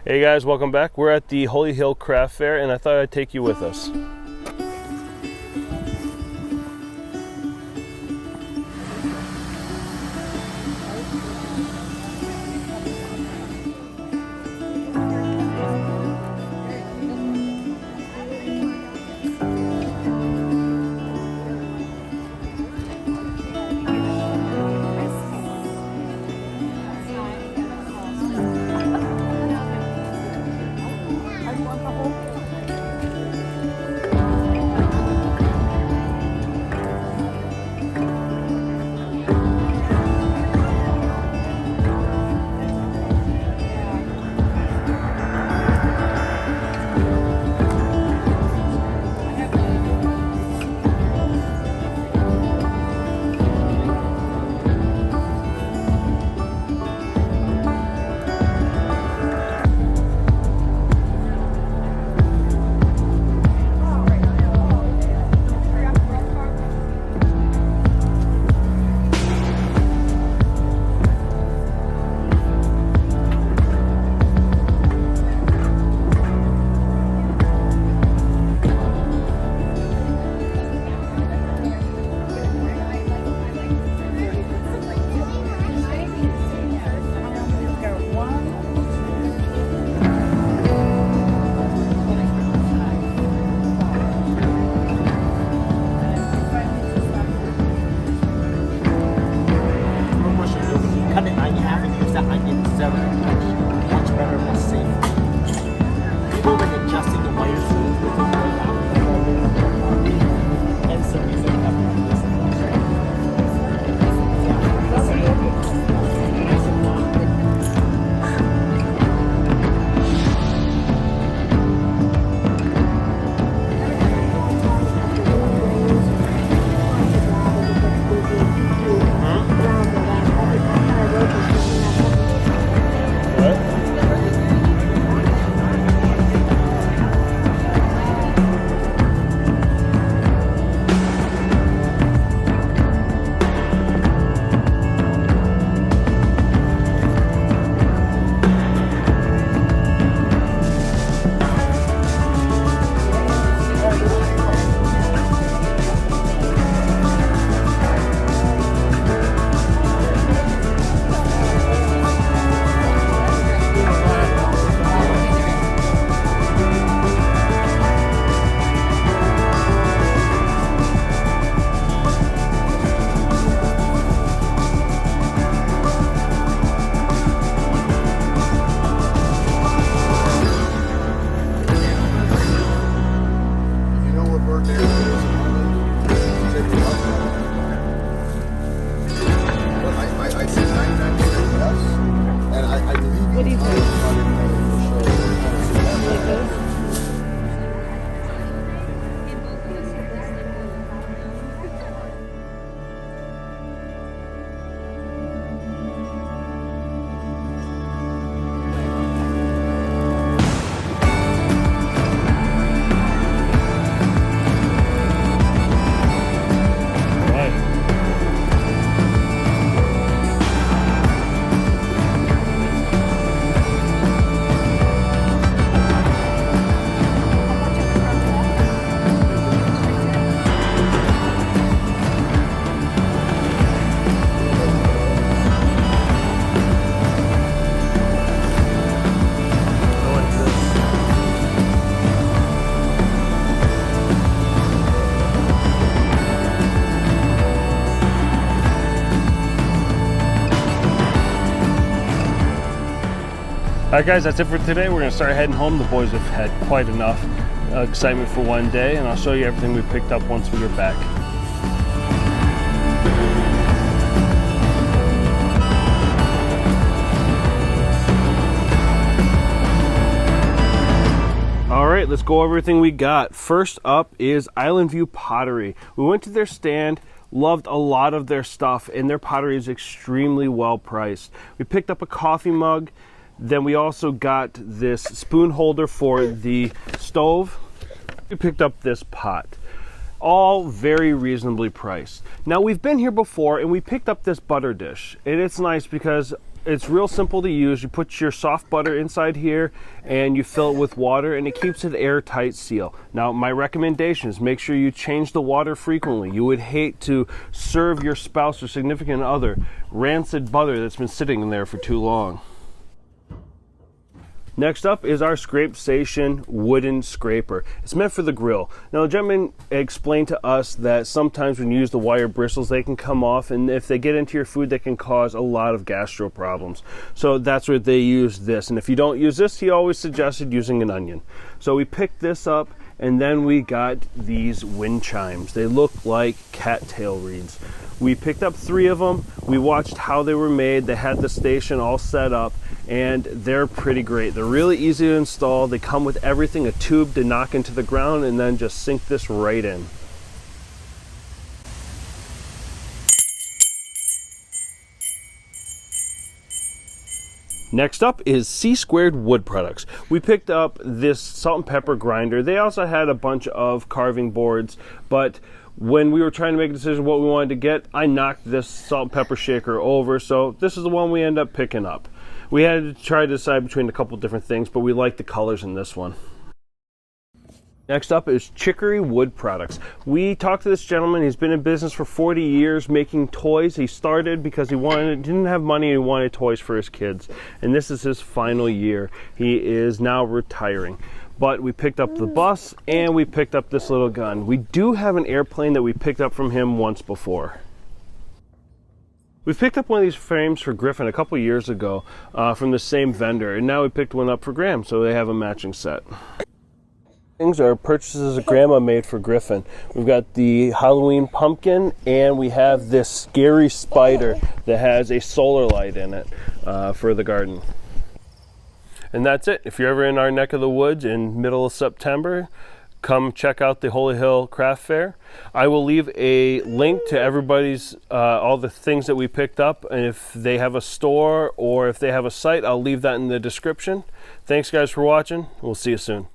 Hey guys, welcome back. We're at the Holy Hill Craft Fair and I thought I'd take you with us. Alright guys, that's it for today. We're going to start heading home. The boys have had quite enough excitement for one day, and I'll show you everything we picked up once we get back. Alright, let's go over everything we got. First up is Island View Pottery. We went to their stand, loved a lot of their stuff, and their pottery is extremely well priced. We picked up a coffee mug. Then we also got this spoon holder for the stove. We picked up this pot. All very reasonably priced. Now we've been here before and we picked up this butter dish. And it's nice because It's real simple to use. You put your soft butter inside here and you fill it with water, and it keeps an airtight seal. Now, my recommendation is make sure you change the water frequently. You would hate to serve your spouse or significant other rancid butter that's been sitting in there for too long. Next up is our Scrapesation wooden scraper. It's meant for the grill. Now, the gentleman explained to us that sometimes when you use the wire bristles, they can come off, and if they get into your food, they can cause a lot of gastro problems. So that's where they use this. And if you don't use this, he always suggested using an onion. So we picked this up, and then we got these wind chimes. They look like cattail reeds. We picked up 3 of them. We watched how they were made. They had the station all set up, and they're pretty great. They're really easy to install. They come with everything, a tube to knock into the ground, and then just sink this right in. Next up is C-Squared Wood Products. We picked up this salt and pepper grinder. They also had a bunch of carving boards, but when we were trying to make a decision what we wanted to get, I knocked this salt and pepper shaker over, so this is the one we ended up picking up. We had to try to decide between a couple different things, but we like the colors in this one. Next up is Chicory Wood Products. We talked to this gentleman. He's been in business for 40 years making toys. He started because he didn't have money and he wanted toys for his kids. And this is his final year. He is now retiring. But we picked up the bus and we picked up this little gun. We do have an airplane that we picked up from him once before. We picked up one of these frames for Griffin a couple years ago from the same vendor. And now we picked one up for Graham, so they have a matching set. Things are purchases that Grandma made for Griffin. We've got the Halloween pumpkin, and we have this scary spider that has a solar light in it for the garden. And that's it. If you're ever in our neck of the woods in middle of September, come check out the Holy Hill Craft Fair. I will leave a link to everybody's, all the things that we picked up, and if they have a store or if they have a site, I'll leave that in the description. Thanks guys for watching. We'll see you soon.